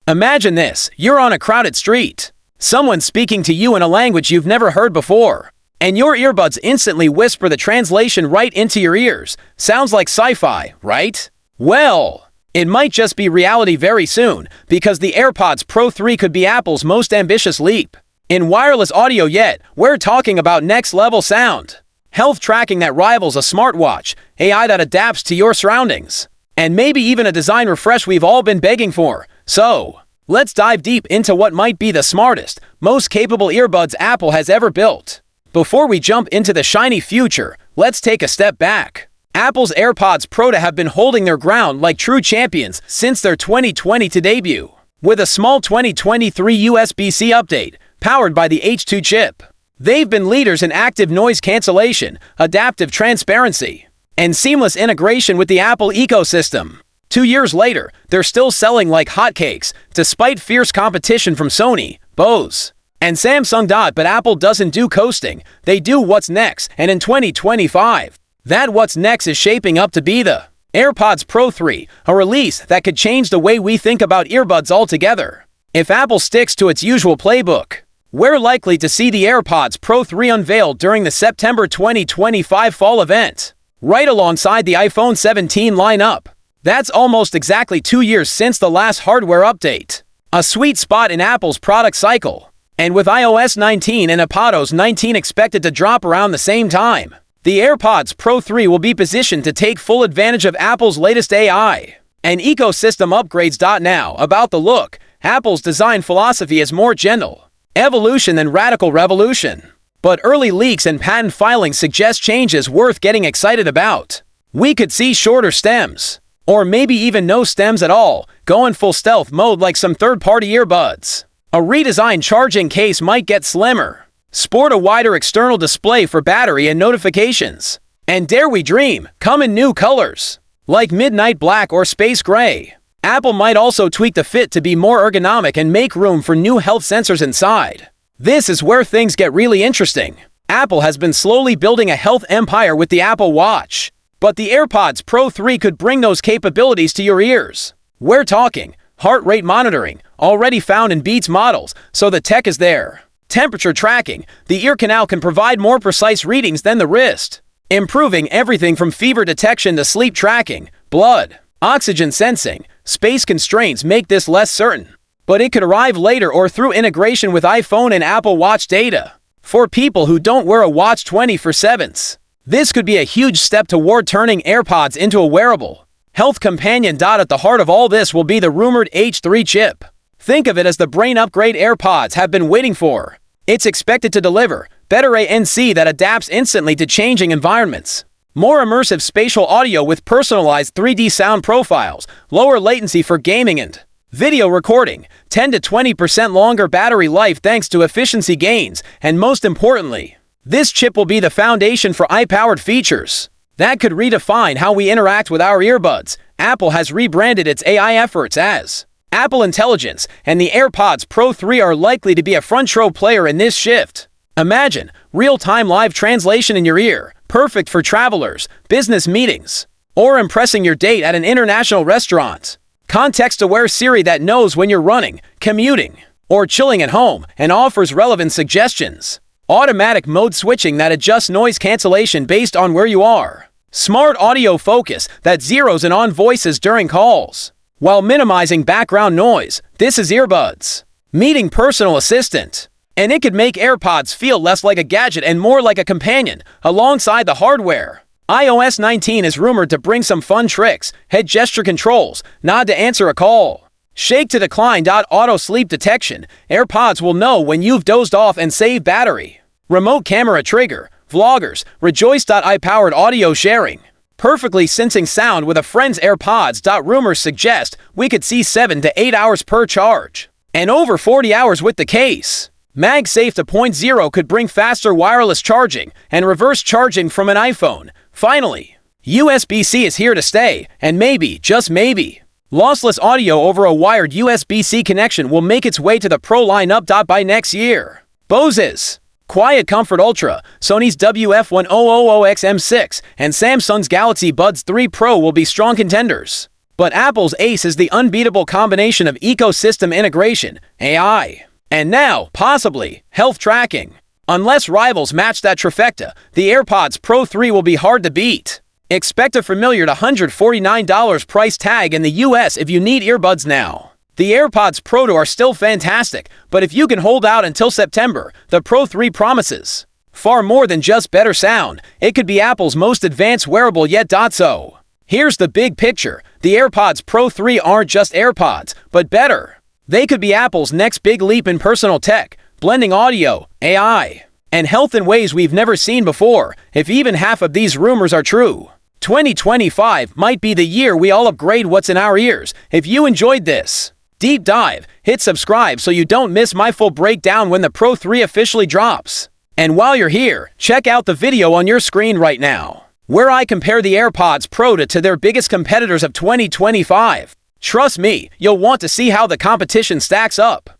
Imagine this, you're on a crowded street. Someone's speaking to you in a language you've never heard before. And your earbuds instantly whisper the translation right into your ears. Sounds like sci-fi, right? Well, it might just be reality very soon, because the AirPods Pro 3 could be Apple's most ambitious leap. In wireless audio yet, we're talking about next-level sound. Health tracking that rivals a smartwatch, AI that adapts to your surroundings, and maybe even a design refresh we've all been begging for. So, let's dive deep into what might be the smartest, most capable earbuds Apple has ever built. Before we jump into the shiny future, let's take a step back. Apple's AirPods Pro have been holding their ground like true champions since their 2020 debut, with a small 2023 USB-C update, powered by the H2 chip. They've been leaders in active noise cancellation, adaptive transparency, and seamless integration with the Apple ecosystem. 2 years later, they're still selling like hotcakes, despite fierce competition from Sony, Bose, and Samsung. But Apple doesn't do coasting, they do what's next, and in 2025, that what's next is shaping up to be the AirPods Pro 3, a release that could change the way we think about earbuds altogether. If Apple sticks to its usual playbook, we're likely to see the AirPods Pro 3 unveiled during the September 2025 fall event, right alongside the iPhone 17 lineup. That's almost exactly 2 years since the last hardware update. A sweet spot in Apple's product cycle. And with iOS 19 and iPadOS 19 expected to drop around the same time, the AirPods Pro 3 will be positioned to take full advantage of Apple's latest AI and ecosystem upgrades. Now, about the look, Apple's design philosophy is more gentle evolution than radical revolution. But early leaks and patent filings suggest changes worth getting excited about. We could see shorter stems, or maybe even no stems at all, going full stealth mode like some third-party earbuds. A redesigned charging case might get slimmer, sport a wider external display for battery and notifications, and dare we dream, come in new colors, like midnight black or space gray. Apple might also tweak the fit to be more ergonomic and make room for new health sensors inside. This is where things get really interesting. Apple has been slowly building a health empire with the Apple Watch, but the AirPods Pro 3 could bring those capabilities to your ears. We're talking heart rate monitoring, already found in Beats models, so the tech is there. Temperature tracking, the ear canal can provide more precise readings than the wrist, improving everything from fever detection to sleep tracking, blood, oxygen sensing. Space constraints make this less certain, but it could arrive later or through integration with iPhone and Apple Watch data. For people who don't wear a watch 24/7, this could be a huge step toward turning AirPods into a wearable health companion. At the heart of all this will be the rumored H3 chip. Think of it as the brain upgrade AirPods have been waiting for. It's expected to deliver better ANC that adapts instantly to changing environments, more immersive spatial audio with personalized 3D sound profiles, lower latency for gaming and video recording, 10 to 20% longer battery life thanks to efficiency gains, and most importantly, this chip will be the foundation for AI-powered features that could redefine how we interact with our earbuds. Apple has rebranded its AI efforts as Apple Intelligence, and the AirPods Pro 3 are likely to be a front-row player in this shift. Imagine real-time live translation in your ear, perfect for travelers, business meetings, or impressing your date at an international restaurant. Context-aware Siri that knows when you're running, commuting, or chilling at home and offers relevant suggestions. Automatic mode switching that adjusts noise cancellation based on where you are. Smart audio focus that zeroes in on voices during calls, while minimizing background noise. This is earbuds meeting personal assistant. And it could make AirPods feel less like a gadget and more like a companion, alongside the hardware. iOS 19 is rumored to bring some fun tricks, head gesture controls, nod to answer a call, shake to decline. Auto sleep detection, AirPods will know when you've dozed off and save battery. Remote camera trigger, vloggers, rejoice. AI-powered audio sharing, perfectly syncing sound with a friend's AirPods. Rumors suggest we could see 7 to 8 hours per charge, and over 40 hours with the case. MagSafe 2.0 could bring faster wireless charging and reverse charging from an iPhone. Finally, USB-C is here to stay, and maybe, just maybe, lossless audio over a wired USB-C connection will make its way to the Pro lineup. By next year, Bose's Quiet Comfort Ultra, Sony's WF-1000XM6, and Samsung's Galaxy Buds 3 Pro will be strong contenders. But Apple's ace is the unbeatable combination of ecosystem integration, AI, and now, possibly, health tracking. Unless rivals match that trifecta, the AirPods Pro 3 will be hard to beat. Expect a familiar $149 price tag in the US if you need earbuds now. The AirPods Pro 2 are still fantastic, but if you can hold out until September, the Pro 3 promises far more than just better sound. It could be Apple's most advanced wearable yet. So, here's the big picture. The AirPods Pro 3 aren't just AirPods, but better. They could be Apple's next big leap in personal tech, blending audio, AI, and health in ways we've never seen before, if even half of these rumors are true. 2025 might be the year we all upgrade what's in our ears. If you enjoyed this deep dive, hit subscribe so you don't miss my full breakdown when the Pro 3 officially drops. And while you're here, check out the video on your screen right now, where I compare the AirPods Pro to their biggest competitors of 2025. Trust me, you'll want to see how the competition stacks up.